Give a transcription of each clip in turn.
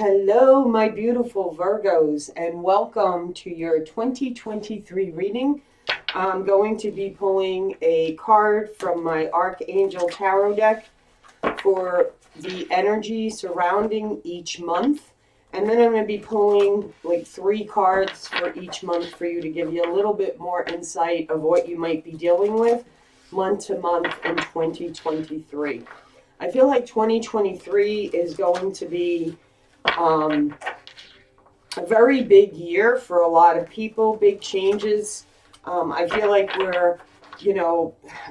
Hello, my beautiful Virgos, and welcome to your 2023 reading. I'm going to be pulling a card from my Archangel Tarot deck for the energy surrounding each month. And then I'm going to be pulling like 3 cards for each month for you to give you a little bit more insight of what you might be dealing with month to month in 2023. I feel like 2023 is going to be a very big year for a lot of people, big changes. I feel like we're,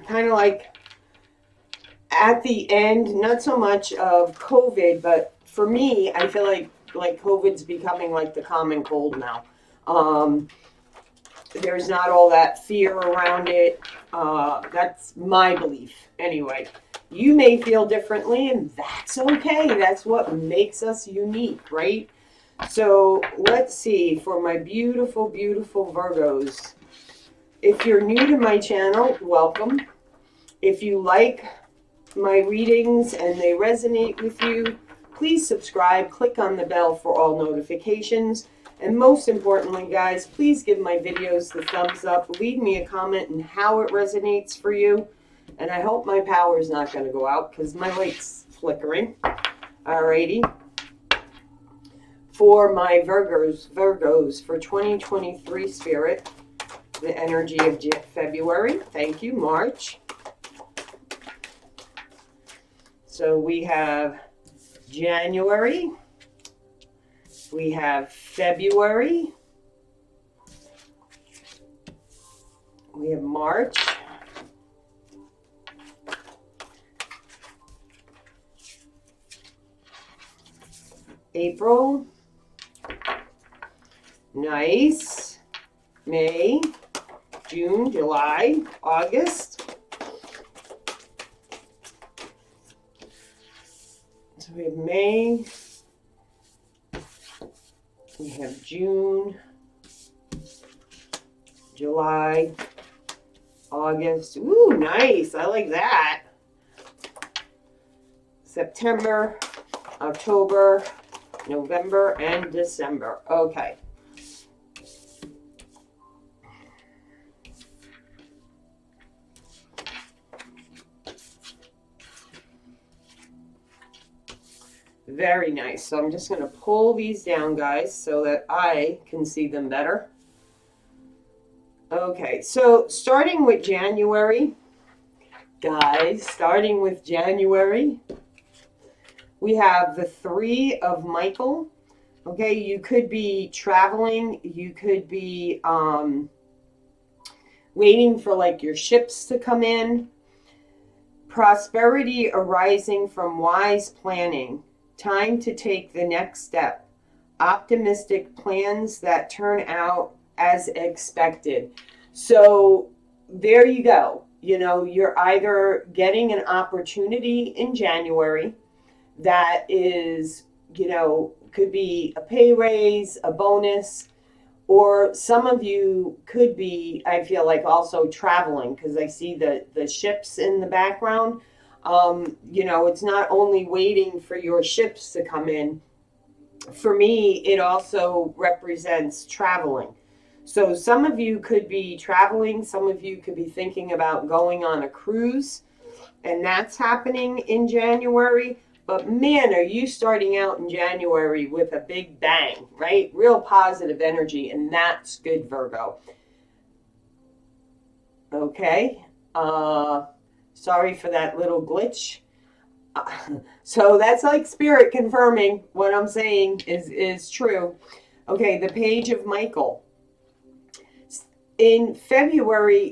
kind of like at the end, not so much of COVID, but for me, I feel like COVID's becoming like the common cold now. There's not all that fear around it. That's my belief anyway. You may feel differently, and that's okay. That's what makes us unique, right? So let's see, for my beautiful, beautiful Virgos. If you're new to my channel, welcome. If you like my readings and they resonate with you, please subscribe, click on the bell for all notifications. And most importantly, guys, please give my videos the thumbs up. Leave me a comment on how it resonates for you. And I hope my power is not going to go out because my light's flickering. Alrighty. For my Virgos for 2023 spirit, the energy of February. Thank you, March. So we have January. We have February. We have March. April. Nice. May, June, July, August. So we have May. We have June, July, August. Ooh, nice. I like that. September, October, November, and December. Okay. Very nice. So I'm just going to pull these down, guys, so that I can see them better. Okay, so starting with January, guys, we have the 3 of Michael. Okay, you could be traveling. You could be waiting for like your ships to come in. Prosperity arising from wise planning. Time to take the next step. Optimistic plans that turn out as expected. So there you go. You know, you're either getting an opportunity in January that is, could be a pay raise, a bonus, or some of you could be, I feel like, also traveling because I see the ships in the background. It's not only waiting for your ships to come in. For me, it also represents traveling. So some of you could be traveling. Some of you could be thinking about going on a cruise, and that's happening in January. But man, are you starting out in January with a big bang, right? Real positive energy, and that's good, Virgo. Okay. Sorry for that little glitch. So that's like spirit confirming what I'm saying is true. Okay, the page of Michael. In February,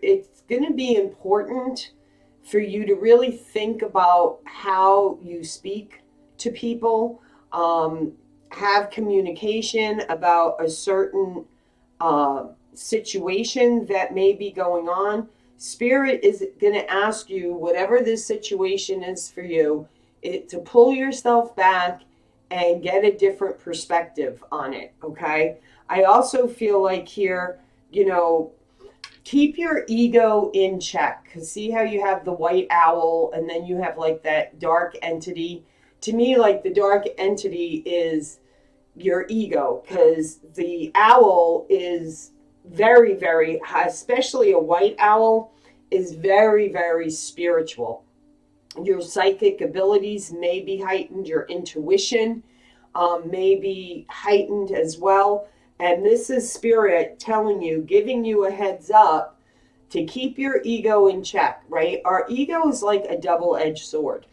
it's going to be important for you to really think about how you speak to people, have communication about a certain situation that may be going on. Spirit is going to ask you, whatever this situation is for you, to pull yourself back and get a different perspective on it, okay? I also feel like here, keep your ego in check. Because see how you have the white owl and then you have like that dark entity. to me, like the dark entity is your ego, because the owl is very, very, especially a white owl, is very, very spiritual. Your psychic abilities may be heightened, your intuition may be heightened as well. And this is spirit telling you, giving you a heads up to keep your ego in check, right? Our ego is like a double-edged sword.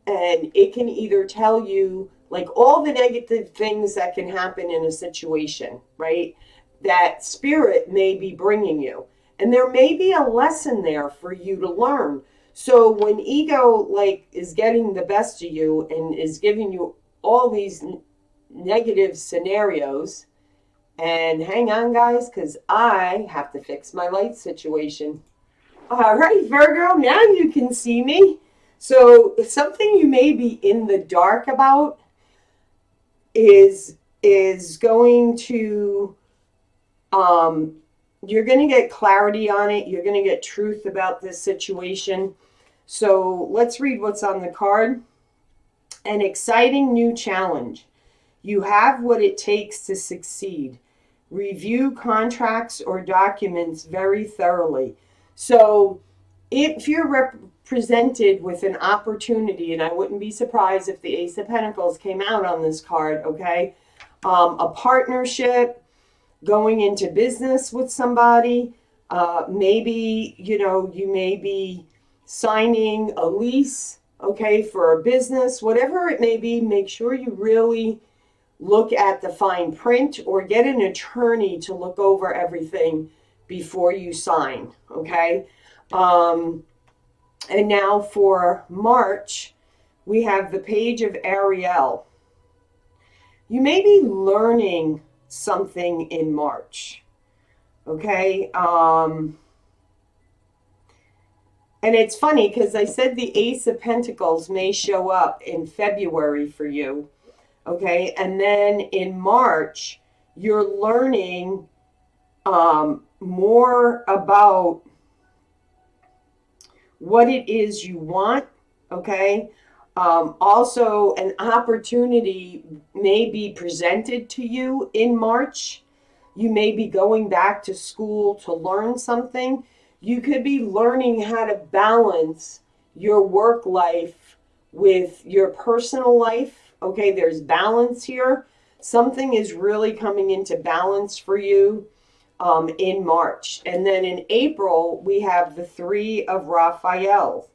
And it can either tell you like all the negative things that can happen in a situation, right? That spirit may be bringing you. And there may be a lesson there for you to learn. So when ego like is getting the best of you and is giving you all these negative scenarios, and hang on guys, because I have to fix my light situation. All right, Virgo, now you can see me. So something you may be in the dark about is going to you're going to get clarity on it. You're going to get truth about this situation. So let's read what's on the card. An exciting new challenge. You have what it takes to succeed. Review contracts or documents very thoroughly. So if you're represented with an opportunity, and I wouldn't be surprised if the Ace of Pentacles came out on this card, okay? A partnership, going into business with somebody, maybe, you may be signing a lease, okay, for a business, whatever it may be. Make sure you really look at the fine print or get an attorney to look over everything before you sign, okay? And now for March, we have the Page of Ariel. You may be learning something in March, okay? And it's funny because I said the Ace of Pentacles may show up in February for you, okay? And then in March, you're learning more about what it is you want, okay? Also, an opportunity may be presented to you in March. You may be going back to school to learn something. You could be learning how to balance your work life with your personal life. Okay, there's balance here. Something is really coming into balance for you in March. And then in April, we have the Three of Raphael.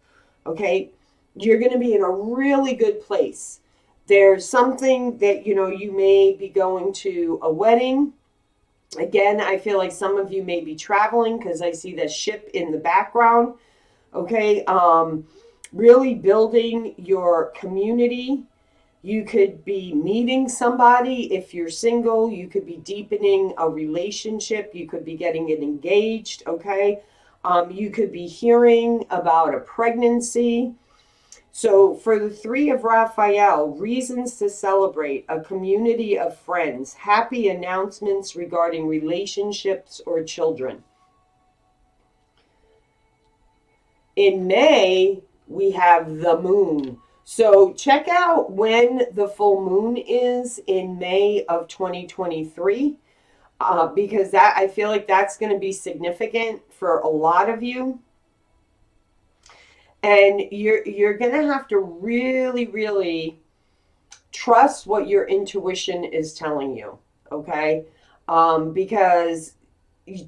Okay, you're going to be in a really good place. There's something that, you may be going to a wedding. Again, I feel like some of you may be traveling because I see the ship in the background. Okay, really building your community. You could be meeting somebody. If you're single, you could be deepening a relationship. You could be getting it engaged, okay? You could be hearing about a pregnancy. So for the Three of Raphael, reasons to celebrate, a community of friends, happy announcements regarding relationships or children. In May, we have the moon. So check out when the full moon is in May of 2023, because I feel like that's going to be significant for a lot of you. And you're going to have to really, really trust what your intuition is telling you, okay? Because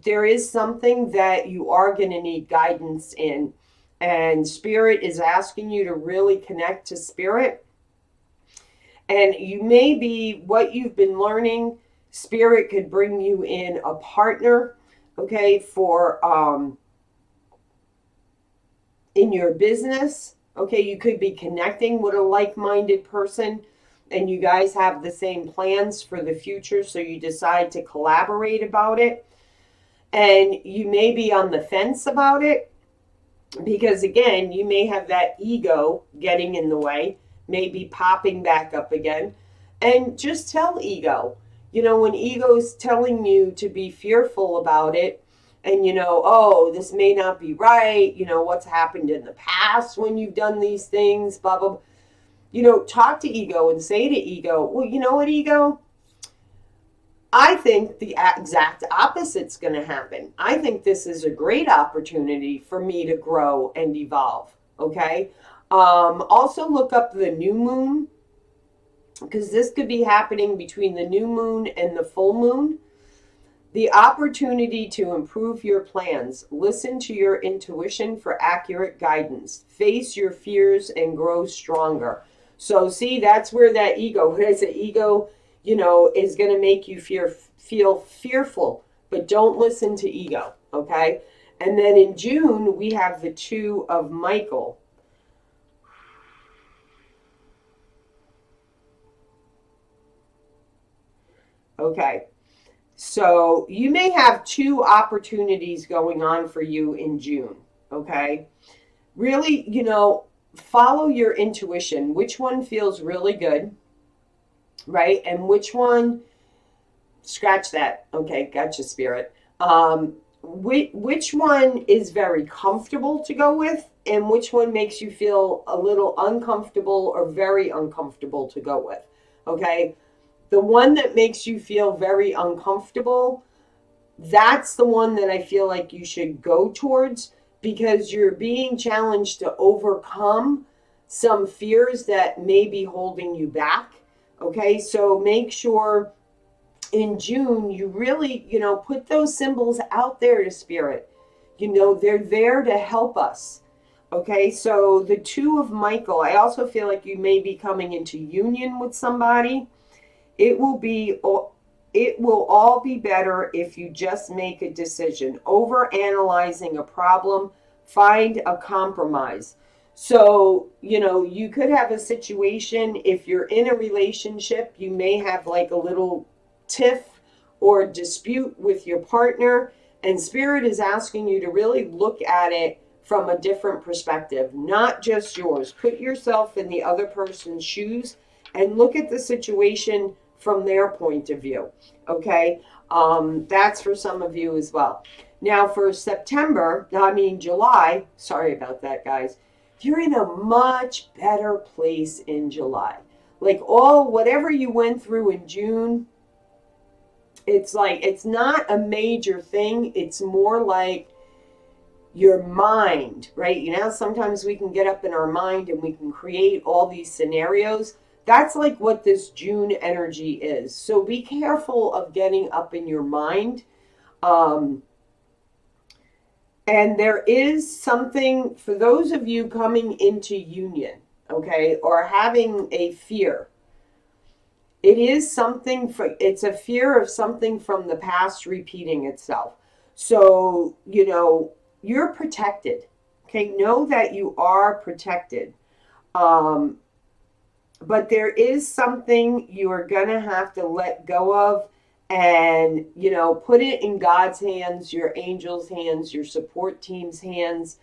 there is something that you are going to need guidance in. And Spirit is asking you to really connect to Spirit. And you may be, what you've been learning, Spirit could bring you in a partner, okay, for in your business. Okay, you could be connecting with a like-minded person and you guys have the same plans for the future, so you decide to collaborate about it. And you may be on the fence about it, because again, you may have that ego getting in the way, maybe popping back up again. And just tell ego, when ego's telling you to be fearful about it, and oh, this may not be right, what's happened in the past when you've done these things, blah, blah, blah. talk to ego and say to ego, well, you know what, ego? I think the exact opposite's going to happen. I think this is a great opportunity for me to grow and evolve. Okay. Also, look up the new moon, because this could be happening between the new moon and the full moon. The opportunity to improve your plans. Listen to your intuition for accurate guidance. Face your fears and grow stronger. So, see, that's where that ego is. The ego, is going to make you feel fearful, but don't listen to ego, okay? And then in June, we have the 2 of Michael. Okay. So you may have 2 opportunities going on for you in June, okay? Really, follow your intuition. Which one feels really good, right? And which one, scratch that. Okay, gotcha, spirit. Which one is very comfortable to go with, and which one makes you feel a little uncomfortable or very uncomfortable to go with, okay? The one that makes you feel very uncomfortable, that's the one that I feel like you should go towards, because you're being challenged to overcome some fears that may be holding you back. Okay, so make sure in June you really, put those symbols out there to spirit. They're there to help us. Okay, so the 2 of Michael, I also feel like you may be coming into union with somebody. It will all be better if you just make a decision. Over analyzing a problem, find a compromise. So, you could have a situation, if you're in a relationship, you may have like a little tiff or dispute with your partner, and spirit is asking you to really look at it from a different perspective, not just yours. Put yourself in the other person's shoes and look at the situation from their point of view. Okay, that's for some of you as well. Now for July, sorry about that, guys. You're in a much better place in July. Like whatever you went through in June, it's like, it's not a major thing. It's more like your mind, right? Sometimes we can get up in our mind and we can create all these scenarios. That's like what this June energy is. So be careful of getting up in your mind. And there is something for those of you coming into union, okay, or having a fear. It is it's a fear of something from the past repeating itself. So, you're protected. Okay, know that you are protected. But there is something you are going to have to let go of and, put it in God's hands, your angels' hands, your support team's hands,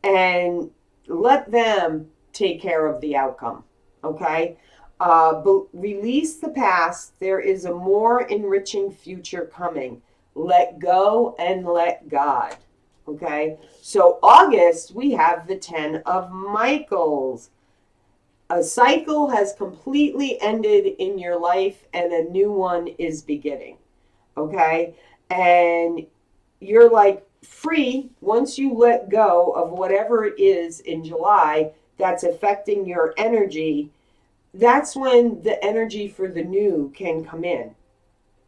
and let them take care of the outcome. Okay? But release the past. There is a more enriching future coming. Let go and let God. Okay? So August, we have the 10 of Michaels. A cycle has completely ended in your life and a new one is beginning. Okay? And you're like free once you let go of whatever it is in July that's affecting your energy. That's when the energy for the new can come in.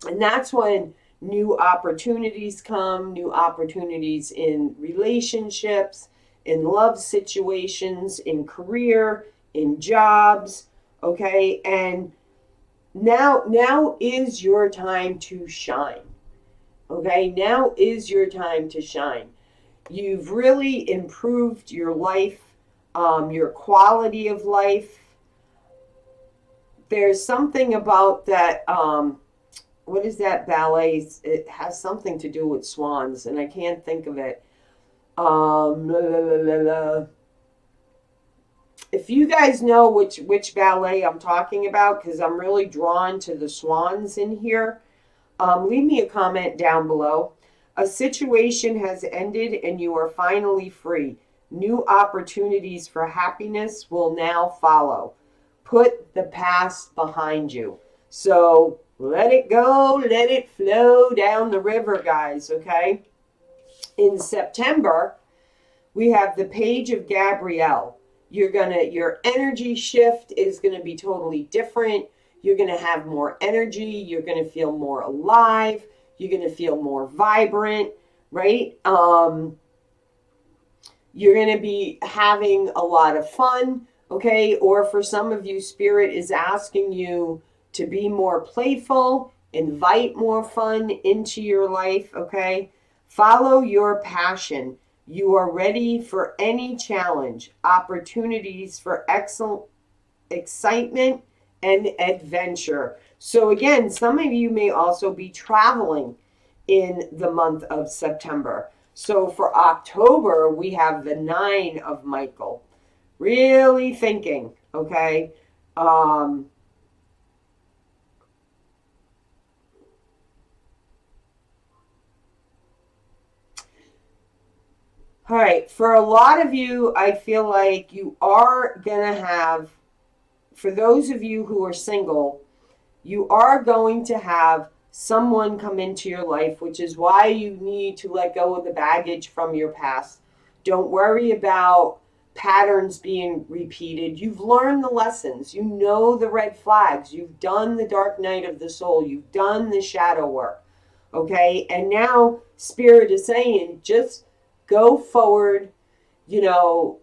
And that's when new opportunities come, new opportunities in relationships, in love situations, in career, in jobs, okay? And now is your time to shine, okay? Now is your time to shine. You've really improved your life, your quality of life. There's something about that, what is that ballet? It has something to do with swans, and I can't think of it. If you guys know which ballet I'm talking about, because I'm really drawn to the swans in here, leave me a comment down below. A situation has ended and you are finally free. New opportunities for happiness will now follow. put the past behind you. So let it go, let it flow down the river, guys, okay? In September, we have the page of Gabrielle. Your energy shift is gonna be totally different. You're gonna have more energy. You're gonna feel more alive. You're gonna feel more vibrant, right? You're gonna be having a lot of fun, okay? Or for some of you, Spirit is asking you to be more playful, invite more fun into your life, okay? Follow your passion. You are ready for any challenge, opportunities for excellent excitement and adventure. So again, some of you may also be traveling in the month of September. So for October, we have the 9 of Michael. Really thinking, okay? All right, for a lot of you, I feel like you are going to have, for those of you who are single, you are going to have someone come into your life, which is why you need to let go of the baggage from your past. Don't worry about patterns being repeated. You've learned the lessons. You know the red flags. You've done the dark night of the soul. You've done the shadow work. Okay? And now Spirit is saying, just go forward, you know,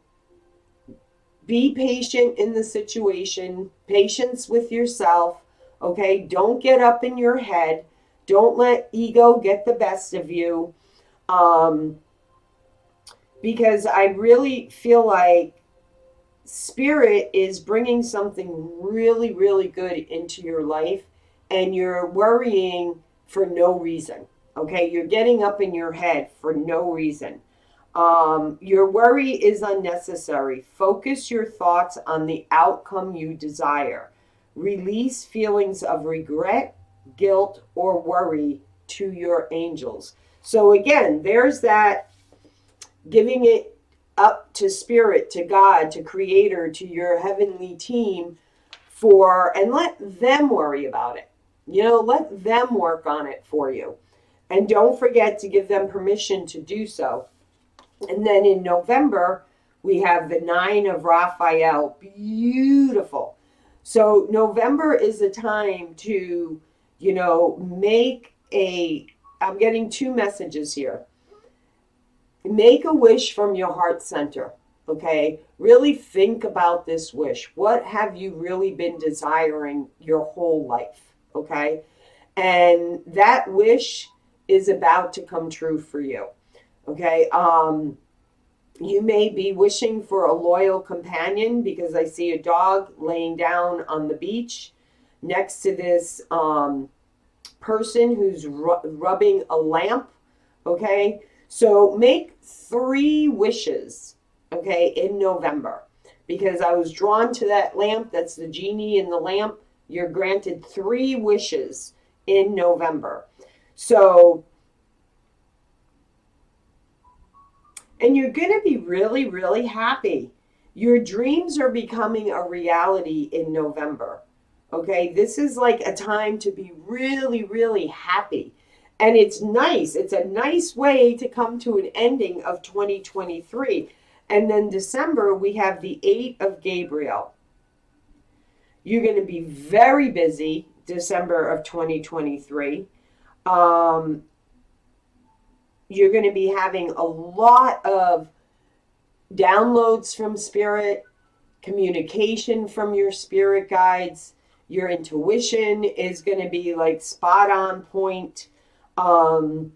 be patient in the situation, patience with yourself, okay? Don't get up in your head. Don't let ego get the best of you. Because I really feel like Spirit is bringing something really, really good into your life, and you're worrying for no reason, okay? You're getting up in your head for no reason. Your worry is unnecessary. Focus your thoughts on the outcome you desire. Release feelings of regret, guilt, or worry to your angels. So again, there's that giving it up to Spirit, to God, to Creator, to your heavenly team and let them worry about it. You know, let them work on it for you. And don't forget to give them permission to do so. And then in November, we have the 9 of Raphael. Beautiful. So November is a time to, you know, I'm getting 2 messages here. Make a wish from your heart center, okay? Really think about this wish. What have you really been desiring your whole life, okay? And that wish is about to come true for you. Okay, you may be wishing for a loyal companion because I see a dog laying down on the beach next to this person who's rubbing a lamp. Okay, so make 3 wishes, okay, in November, because I was drawn to that lamp. That's the genie in the lamp. You're granted 3 wishes in November. So, and you're going to be really, really happy. Your dreams are becoming a reality in November. Okay, this is like a time to be really, really happy. And it's nice. It's a nice way to come to an ending of 2023. And then December, we have the 8 of Gabriel. You're going to be very busy December of 2023. You're going to be having a lot of downloads from Spirit, communication from your spirit guides. Your intuition is going to be like spot on point. You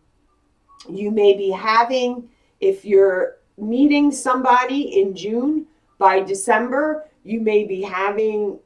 may be having, if you're meeting somebody in June, by December, you may be having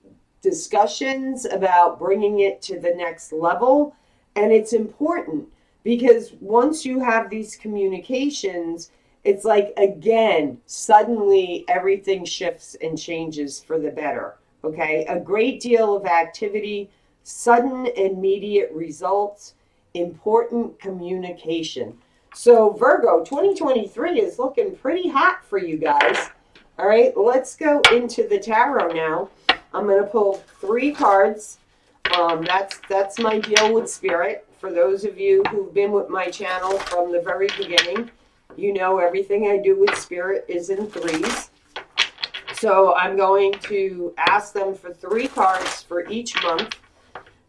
discussions about bringing it to the next level. And it's important because once you have these communications, it's like, again, suddenly everything shifts and changes for the better. Okay, a great deal of activity, sudden immediate results, important communication. So Virgo, 2023 is looking pretty hot for you guys. All right, let's go into the tarot now. I'm going to pull 3 cards. That's my deal with Spirit. For those of you who've been with my channel from the very beginning, you know everything I do with Spirit is in 3s. So I'm going to ask them for 3 cards for each month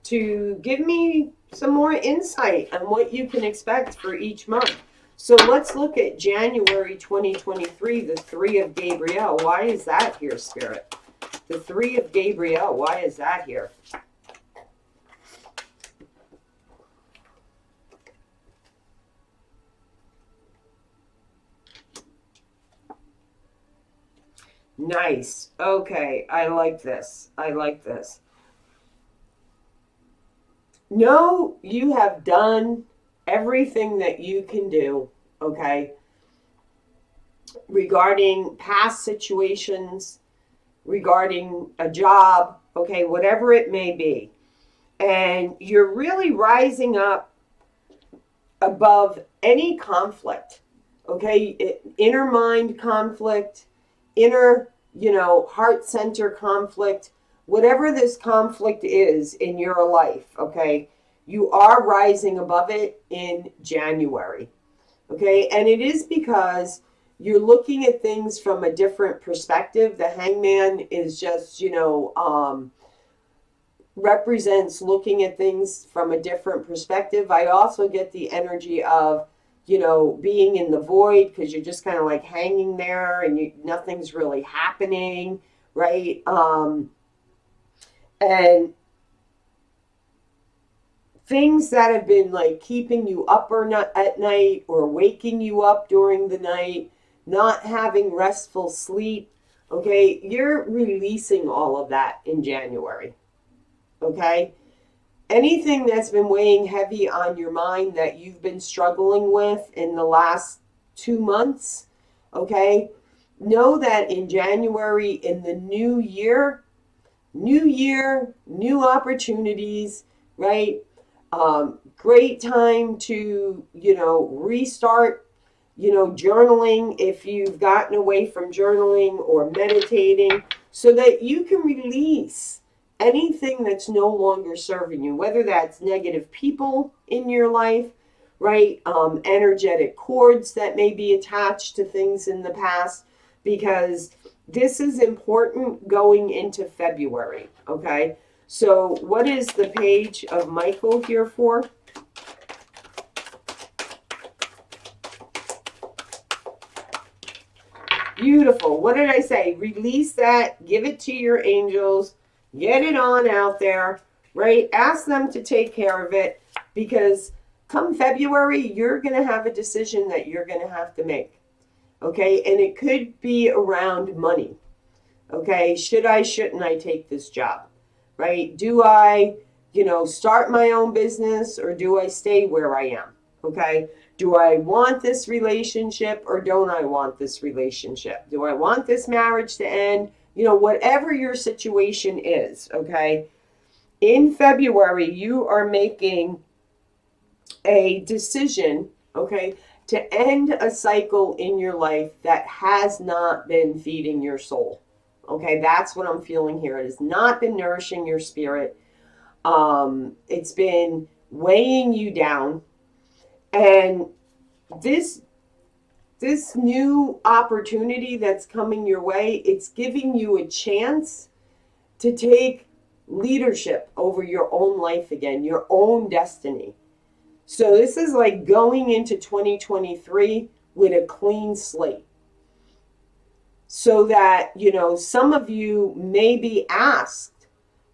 to give me some more insight on what you can expect for each month. So let's look at January 2023, the 3 of Gabriel. Why is that here, Spirit? The 3 of Gabriel, why is that here? Nice. Okay, I like this. I like this. Know you have done everything that you can do, okay, regarding past situations, regarding a job, okay, whatever it may be. And you're really rising up above any conflict, okay? Inner mind conflict, inner, heart center conflict, whatever this conflict is in your life, okay? You are rising above it in January, okay? And it is because you're looking at things from a different perspective. The Hangman is just, represents looking at things from a different perspective. I also get the energy of, being in the void because you're just kind of like hanging there and nothing's really happening, right? And things that have been like keeping you up or not at night or waking you up during the night, not having restful sleep, okay, you're releasing all of that in January, okay? Anything that's been weighing heavy on your mind that you've been struggling with in the last 2 months, okay, know that in January, in the new year, new opportunities, right? Great time to, restart, journaling if you've gotten away from journaling or meditating so that you can release anything that's no longer serving you, whether that's negative people in your life, right? Energetic cords that may be attached to things in the past, because this is important going into February, okay? So what is the page of Michael here for? Beautiful. What did I say? Release that, give it to your angels, get it on out there, right? Ask them to take care of it, because come February, you're going to have a decision that you're going to have to make, okay? And it could be around money, okay? Shouldn't I take this job, right? Do I, start my own business, or do I stay where I am, okay? Do I want this relationship or don't I want this relationship? Do I want this marriage to end? Whatever your situation is, okay? In February, you are making a decision, okay, to end a cycle in your life that has not been feeding your soul. Okay, that's what I'm feeling here. It has not been nourishing your spirit. It's been weighing you down. And this new opportunity that's coming your way, it's giving you a chance to take leadership over your own life again, your own destiny. So this is like going into 2023 with a clean slate. So that, some of you may be asked,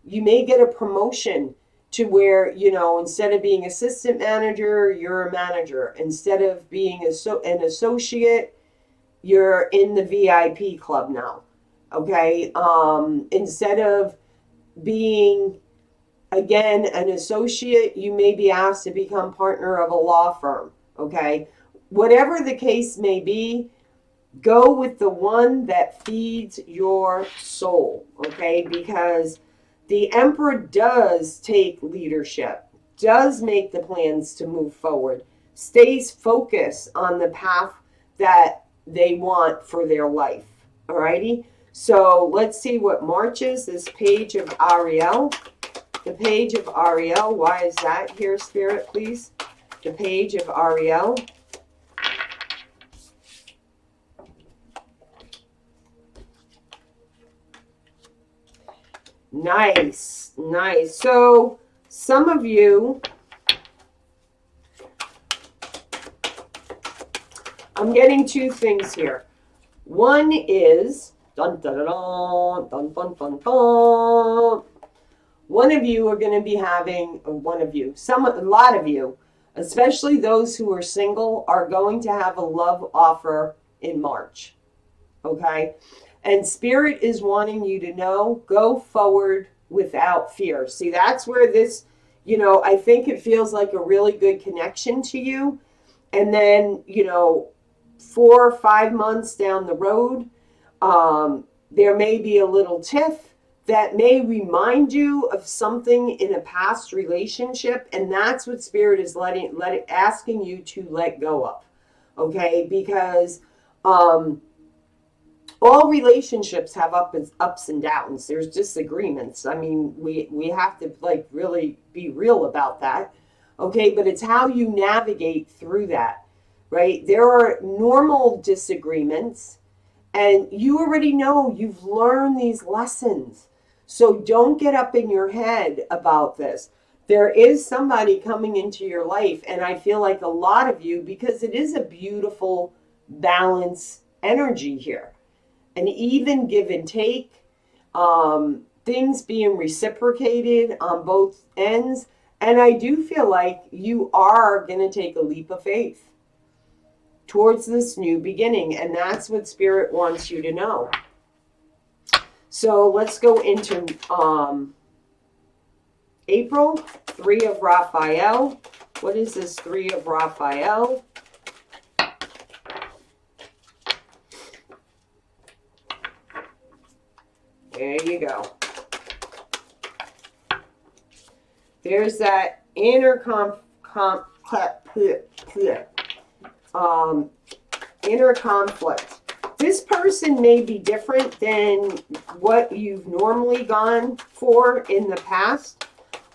you may get a promotion to where, instead of being assistant manager, you're a manager. Instead of being an associate, you're in the VIP club now, okay? Instead of being, again, an associate, you may be asked to become partner of a law firm, okay? Whatever the case may be, go with the one that feeds your soul, okay? Because the Emperor does take leadership, does make the plans to move forward, stays focused on the path that they want for their life, alrighty? So let's see what March is. This page of Ariel. The page of Ariel. Why is that here, Spirit, please? The page of Ariel. Nice, nice. So some of you, I'm getting two things here. One is, dun, dun, dun, dun, dun, dun, dun, dun. One of you are going to be having, a lot of you, especially those who are single, are going to have a love offer in March. Okay? And Spirit is wanting you to know, go forward without fear. See, that's where this, I think it feels like a really good connection to you. And then, 4 or 5 months down the road, there may be a little tiff that may remind you of something in a past relationship. And that's what Spirit is asking you to let go of. Okay? Because, all relationships have ups and downs. There's disagreements. I mean, we have to really be real about that. Okay, but it's how you navigate through that, right? There are normal disagreements, and you already know you've learned these lessons. So don't get up in your head about this. There is somebody coming into your life, and I feel like a lot of you, because it is a beautiful balance energy here. An even give and take, things being reciprocated on both ends. And I do feel like you are going to take a leap of faith towards this new beginning. And that's what Spirit wants you to know. So let's go into April, 3 of Raphael. What is this 3 of Raphael? There you go. There's that inner inner conflict. This person may be different than what you've normally gone for in the past.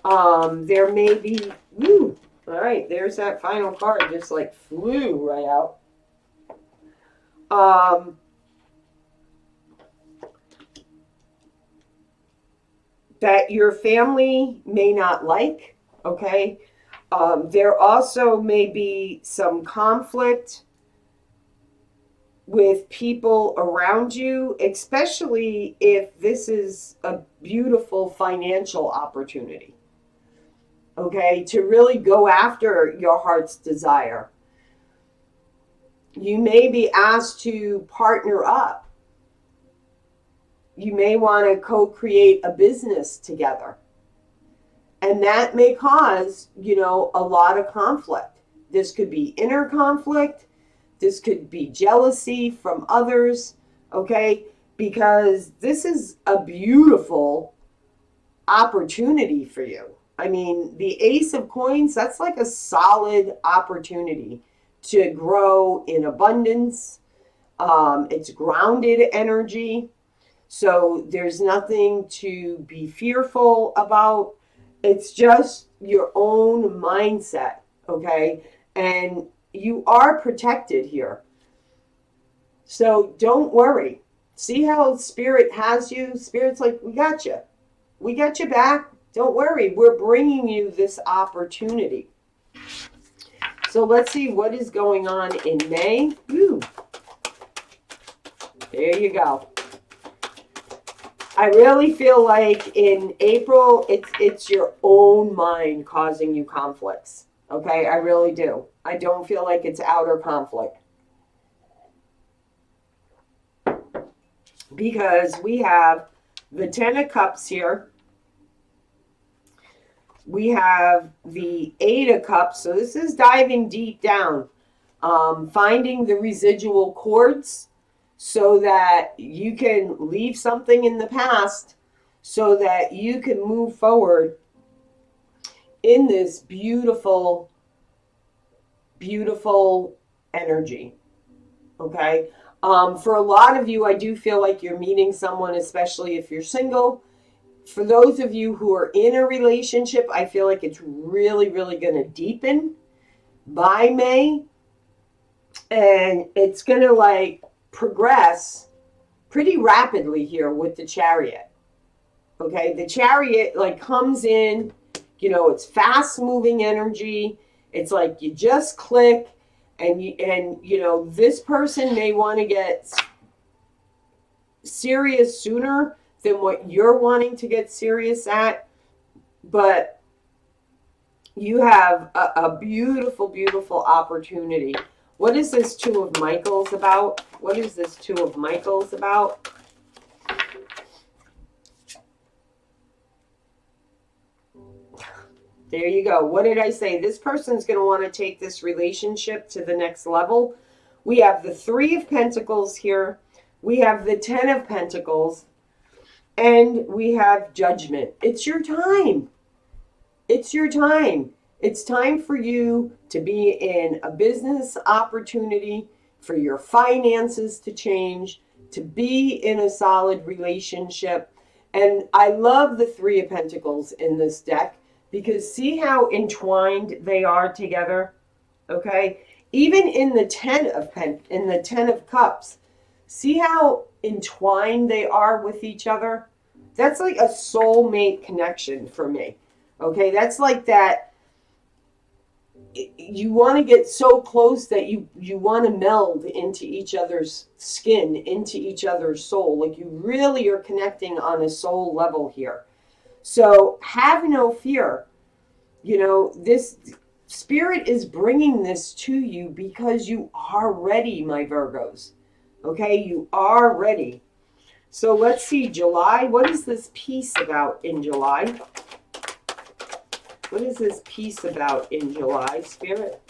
There may be, all right, there's that final card, just like flew right out. That your family may not like, okay? There also may be some conflict with people around you, especially if this is a beautiful financial opportunity, okay? To really go after your heart's desire. You may be asked to partner up. You may want to co-create a business together. And that may cause, a lot of conflict. This could be inner conflict. This could be jealousy from others, okay? Because this is a beautiful opportunity for you. I mean, the Ace of Coins, that's like a solid opportunity to grow in abundance. It's grounded energy. So there's nothing to be fearful about. It's just your own mindset, okay? And you are protected here. So don't worry. See how Spirit has you? Spirit's like, we got you. We got you back. Don't worry. We're bringing you this opportunity. So let's see what is going on in May. Woo. There you go. I really feel like in April, it's your own mind causing you conflicts. Okay, I really do. I don't feel like it's outer conflict. Because we have the 10 of Cups here. We have the 8 of Cups. So this is diving deep down. Finding the residual cords so that you can leave something in the past so that you can move forward in this beautiful, beautiful energy. Okay? For a lot of you, I do feel like you're meeting someone, especially if you're single. For those of you who are in a relationship, I feel like it's really, really going to deepen by May. And it's going to like progress pretty rapidly here with the Chariot. Okay, the Chariot like comes in, it's fast moving energy. It's like you just click, and this person may want to get serious sooner than what you're wanting to get serious at, but you have a beautiful, beautiful opportunity. What is this Two of Michaels about? What is this Two of Michaels about? There you go. What did I say? This person's going to want to take this relationship to the next level. We have the Three of Pentacles here. We have the Ten of Pentacles. And we have Judgment. It's your time. It's your time. It's time for you to be in a business opportunity, for your finances to change, to be in a solid relationship. And I love the Three of Pentacles in this deck because see how entwined they are together, okay? Even in the Ten of Cups, see how entwined they are with each other? That's like a soulmate connection for me, okay? That's like that. You want to get so close that you want to meld into each other's skin, into each other's soul. Like you really are connecting on a soul level here. So have no fear. This spirit is bringing this to you because you are ready, my Virgos. Okay, you are ready. So let's see, July. What is this piece about in July? What is this piece about in July, Spirit?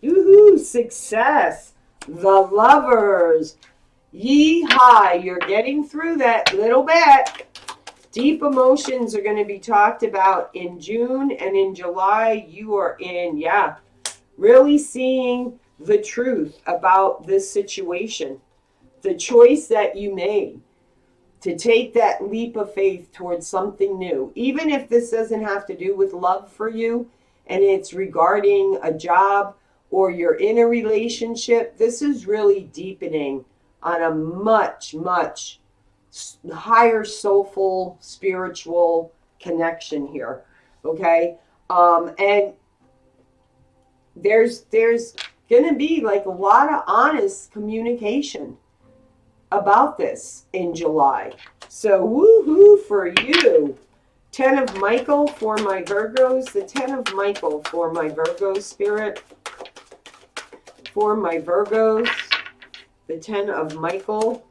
Woohoo, success. The Lovers. Yee-haw, you're getting through that little bit. Deep emotions are going to be talked about in June, and in July you are in, really seeing the truth about this situation. The choice that you made to take that leap of faith towards something new. Even if this doesn't have to do with love for you, and it's regarding a job or you're in a relationship, this is really deepening on a much, much higher soulful, spiritual connection here, okay? And there's going to be like a lot of honest communication about this in July. So woohoo for you. Ten of Michael for my Virgos. The Ten of Michael for my Virgos, Spirit. For my Virgos. The Ten of Michael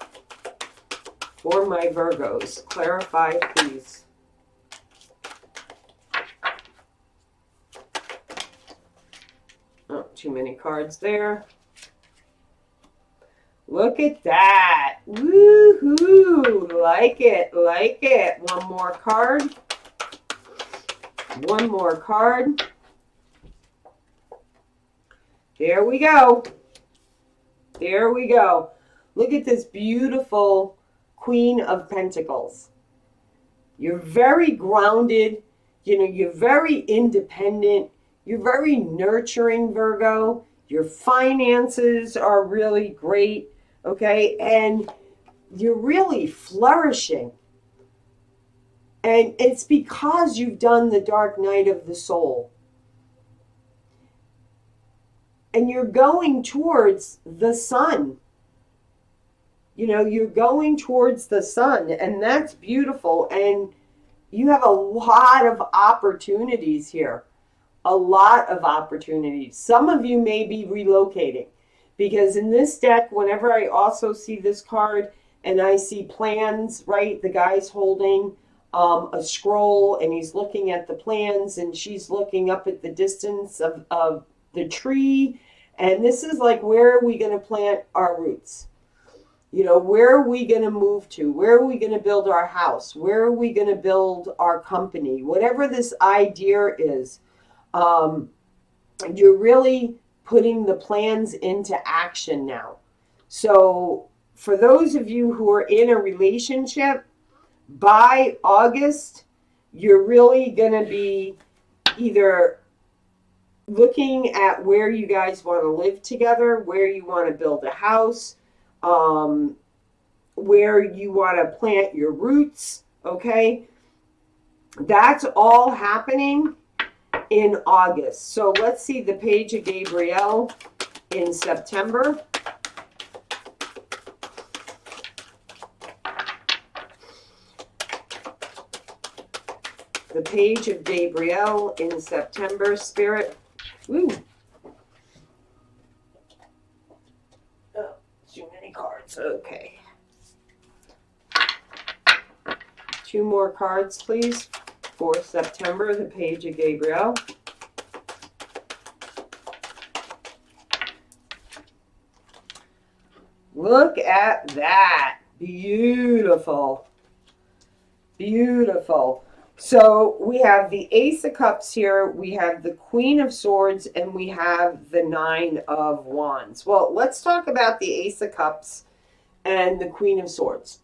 for my Virgos. Clarify, please. Oh, too many cards there. Look at that. Woohoo. Like it, like it. One more card. One more card. There we go. There we go. Look at this beautiful Queen of Pentacles. You're very grounded. You're very independent. You're very nurturing, Virgo. Your finances are really great, okay? And you're really flourishing. And it's because you've done the dark night of the soul. And you're going towards the sun. You're going towards the sun, and that's beautiful. And you have a lot of opportunities here. A lot of opportunities. Some of you may be relocating, because in this deck, whenever I also see this card and I see plans, right? The guy's holding a scroll and he's looking at the plans, and she's looking up at the distance of the tree. And this is like, where are we going to plant our roots? Where are we going to move to? Where are we going to build our house? Where are we going to build our company? Whatever this idea is, you're really putting the plans into action now. So for those of you who are in a relationship, by August, you're really going to be either looking at where you guys want to live together, where you want to build a house, where you want to plant your roots, okay? That's all happening in August. So let's see the page of Gabriel in September. The page of Gabriel in September, Spirit. Ooh. Oh, too many cards. Okay. 2 more cards, please, for September, the page of Gabriel. Look at that. Beautiful. Beautiful. So we have the Ace of Cups here, we have the Queen of Swords, and we have the Nine of Wands. Well, let's talk about the Ace of Cups and the Queen of Swords.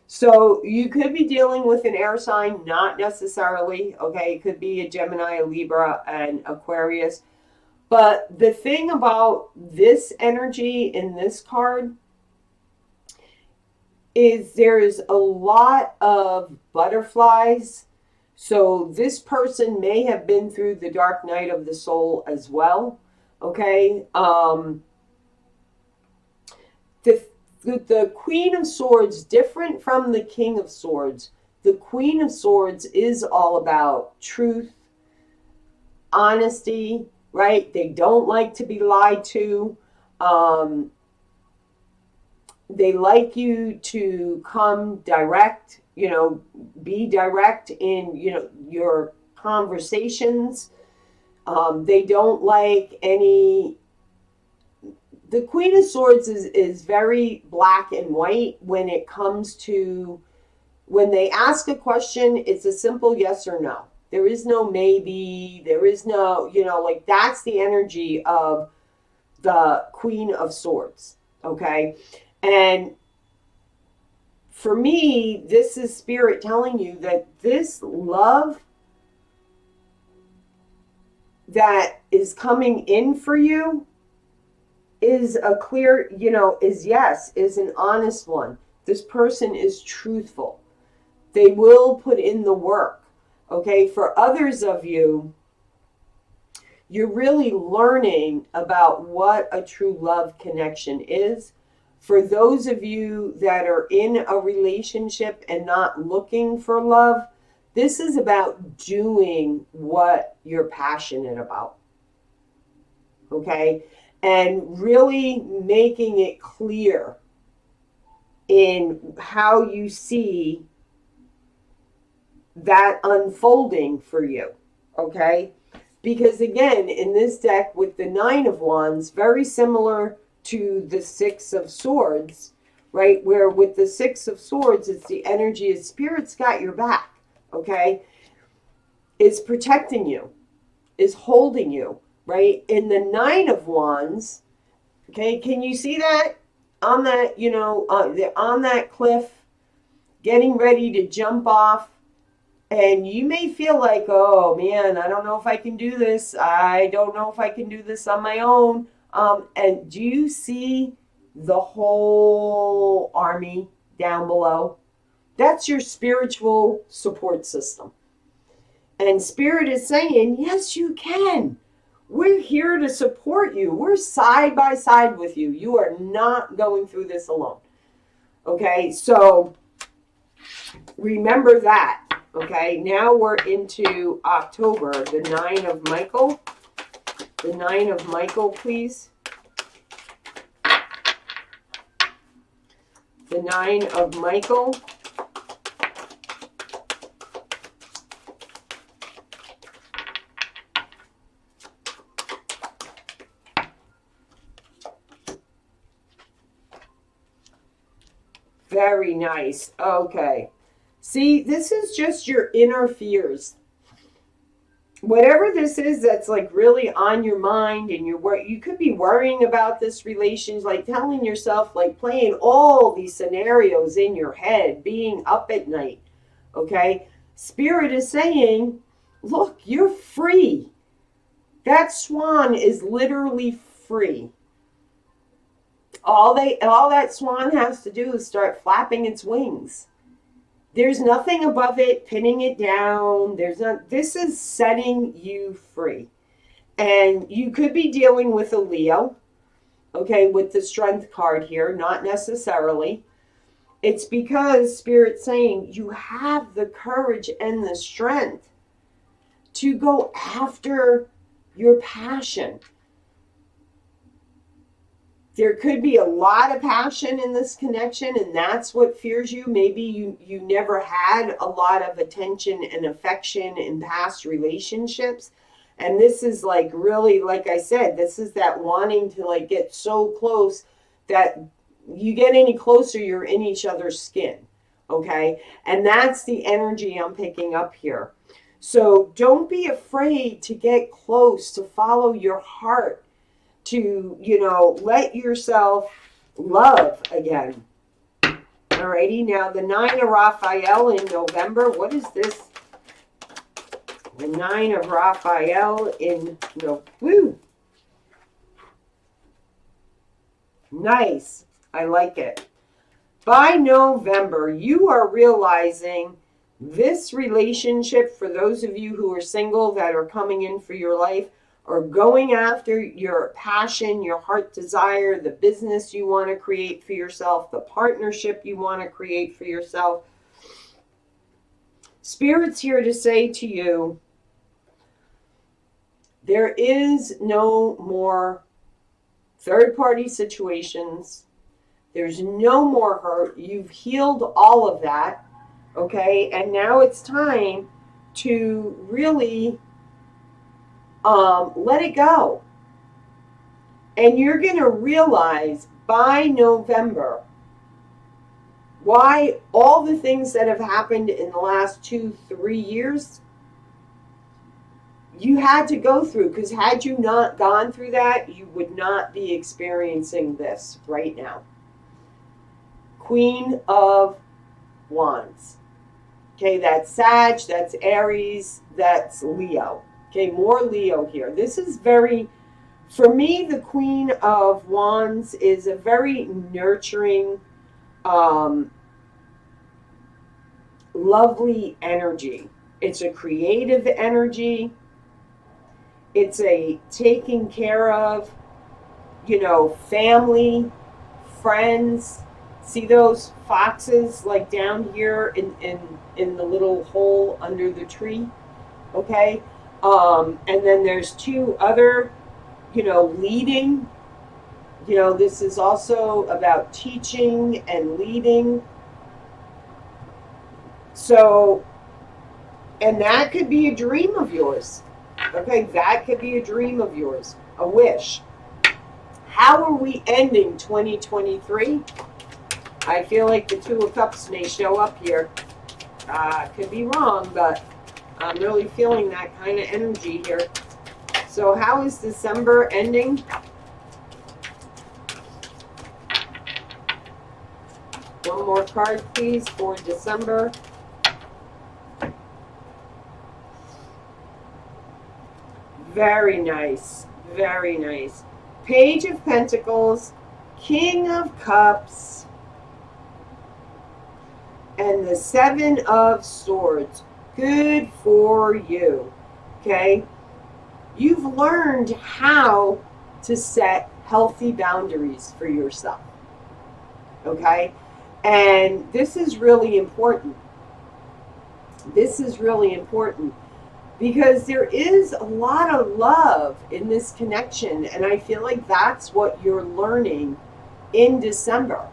So you could be dealing with an air sign, not necessarily, okay? It could be a Gemini, a Libra, and Aquarius. But the thing about this energy in this card is there's a lot of butterflies. So this person may have been through the dark night of the soul as well, okay? The Queen of Swords, different from the King of Swords, the Queen of Swords is all about truth, honesty, right? They don't like to be lied to. They like you to come direct, be direct in, your conversations. They don't like any... The Queen of Swords is very black and white when it comes to, when they ask a question, it's a simple yes or no. There is no maybe, there is no, that's the energy of the Queen of Swords, okay? And for me, this is Spirit telling you that this love that is coming in for you is a clear, is an honest one. This person is truthful. They will put in the work, okay? For others of you, you're really learning about what a true love connection is. For those of you that are in a relationship and not looking for love, this is about doing what you're passionate about, okay? And really making it clear in how you see that unfolding for you, okay? Because again, in this deck with the Nine of Wands, very similar to the Six of Swords, right? Where with the Six of Swords, it's the energy of Spirit's got your back, okay? It's protecting you, is holding you, right? In the Nine of Wands, okay, can you see that? On that, on that cliff, getting ready to jump off, and you may feel like, oh man, I don't know if I can do this. I don't know if I can do this on my own. And do you see the whole army down below? That's your spiritual support system. And Spirit is saying, yes, you can. We're here to support you. We're side by side with you. You are not going through this alone. Okay, so remember that. Okay, now we're into October. The Nine of Michael. The Nine of Michael, please. The Nine of Michael. Very nice. Okay. See, this is just your inner fears. whatever this is that's like really on your mind, and you could be worrying about this relation, like telling yourself, like playing all these scenarios in your head, being up at night. Okay, Spirit is saying, look, you're free. That swan is literally free. All that swan has to do is start flapping its wings. There's nothing above it pinning it down. This is setting you free. And you could be dealing with a Leo, okay, with the strength card here, not necessarily. It's because Spirit's saying you have the courage and the strength to go after your passion. There could be a lot of passion in this connection, and that's what fears you. Maybe you never had a lot of attention and affection in past relationships. And this is like really, like I said, this is that wanting to like get so close that you get any closer, you're in each other's skin. Okay? And that's the energy I'm picking up here. So don't be afraid to get close, to follow your heart, to, let yourself love again. Alrighty, now the 9 of Raphael in November. What is this? The 9 of Raphael in November. Nice. I like it. By November, you are realizing this relationship, for those of you who are single that are coming in for your life, or going after your passion, your heart desire, the business you want to create for yourself, the partnership you want to create for yourself. Spirit's here to say to you, there is no more third-party situations. There's no more hurt. You've healed all of that, okay? And now it's time to really let it go. And you're going to realize by November why all the things that have happened in the last 2-3 years you had to go through, because had you not gone through that, you would not be experiencing this right now. Queen of Wands. Okay, that's Sag, that's Aries, that's Leo. Okay, more Leo here. This is very, for me, the Queen of Wands is a very nurturing, lovely energy. It's a creative energy. It's a taking care of, family, friends. See those foxes like down here in the little hole under the tree? Okay? And then there's 2 other, leading. This is also about teaching and leading. So, and that could be a dream of yours. Okay, that could be a dream of yours, a wish. How are we ending 2023? I feel like the 2 of Cups may show up here. Could be wrong, but I'm really feeling that kind of energy here. So how is December ending? One more card, please, for December. Very nice. Very nice. Page of Pentacles, King of Cups, and the 7 of Swords. Good for you. Okay? You've learned how to set healthy boundaries for yourself. Okay? And this is really important. This is really important because there is a lot of love in this connection, and I feel like that's what you're learning in December,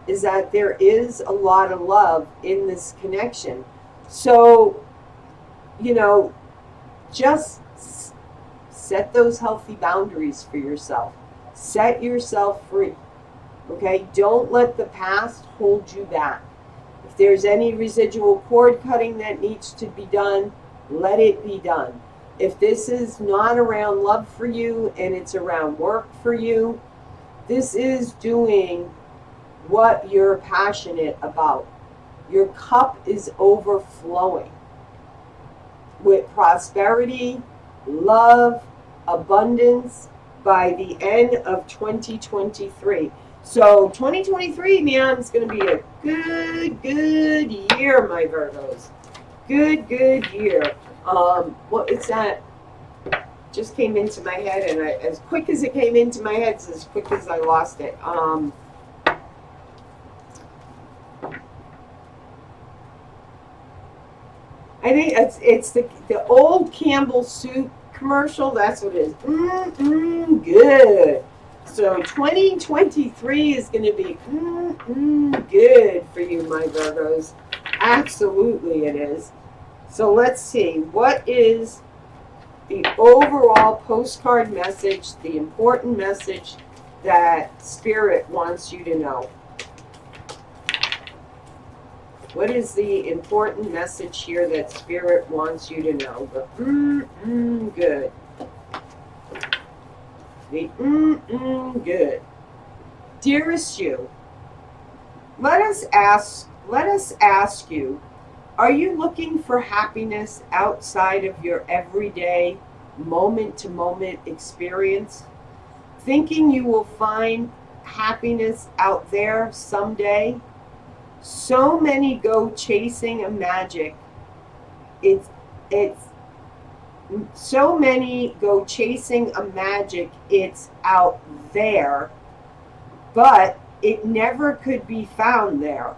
is that there is a lot of love in this connection. So, just set those healthy boundaries for yourself. Set yourself free. Okay? Don't let the past hold you back. If there's any residual cord cutting that needs to be done, let it be done. If this is not around love for you and it's around work for you, this is doing what you're passionate about. Your cup is overflowing with prosperity, love, abundance by the end of 2023. So 2023, man, is going to be a good year, my Virgos. Good year. What is that? Just came into my head, and as quick as it came into my head, it's as quick as I lost it. I think it's the old Campbell soup commercial. That's what it is. Good. So 2023 is going to be good for you, my Virgos. Absolutely, it is. So let's see. What is the overall postcard message, the important message that Spirit wants you to know? What is the important message here that Spirit wants you to know? The good. The good. Dearest you, let us ask you, are you looking for happiness outside of your everyday, moment-to-moment experience? Thinking you will find happiness out there someday? So many go chasing a magic. So many go chasing a magic. It's out there, but it never could be found there.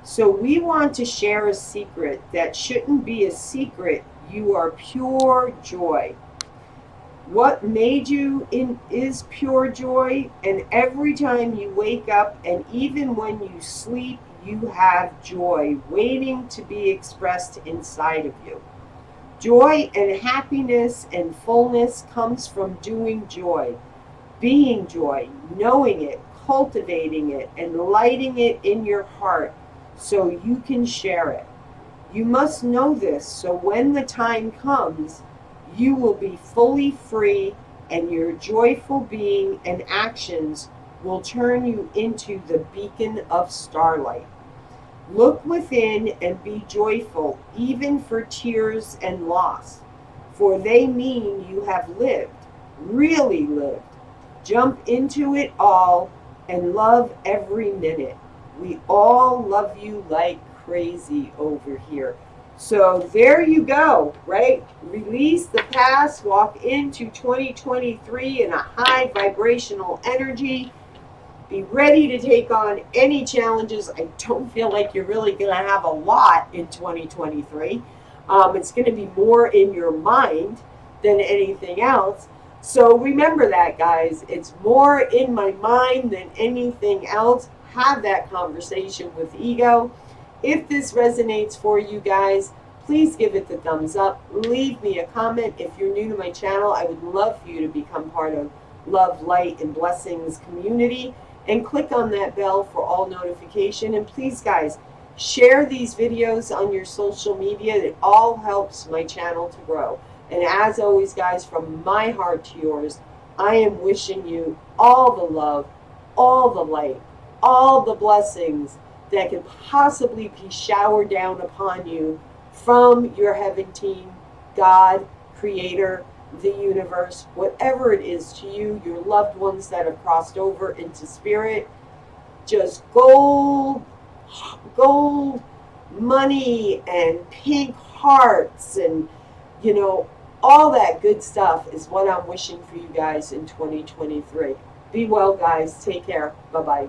So we want to share a secret that shouldn't be a secret. You are pure joy. What made you is pure joy, and every time you wake up and even when you sleep, you have joy waiting to be expressed inside of you. Joy and happiness and fullness comes from doing joy, being joy, knowing it, cultivating it, and lighting it in your heart so you can share it. You must know this so when the time comes, you will be fully free and your joyful being and actions will turn you into the beacon of starlight. Look within and be joyful, even for tears and loss, for they mean you have lived, really lived. Jump into it all and love every minute. We all love you like crazy over here. So there you go, right? Release the past, walk into 2023 in a high vibrational energy. Be ready to take on any challenges. I don't feel like you're really going to have a lot in 2023. It's going to be more in your mind than anything else. So remember that, guys. It's more in my mind than anything else. Have that conversation with ego. If this resonates for you guys, please give it the thumbs up. Leave me a comment. If you're new to my channel, I would love for you to become part of Love, Light, and Blessings community. And click on that bell for all notification. And please, guys, share these videos on your social media. It all helps my channel to grow. And as always, guys, from my heart to yours, I am wishing you all the love, all the light, all the blessings that could possibly be showered down upon you from your heaven team, God, Creator, the universe, whatever it is to you, your loved ones that have crossed over into spirit. Just gold, money, and pink hearts, and all that good stuff is what I'm wishing for you guys in 2023. Be well, guys. Take care. Bye-bye.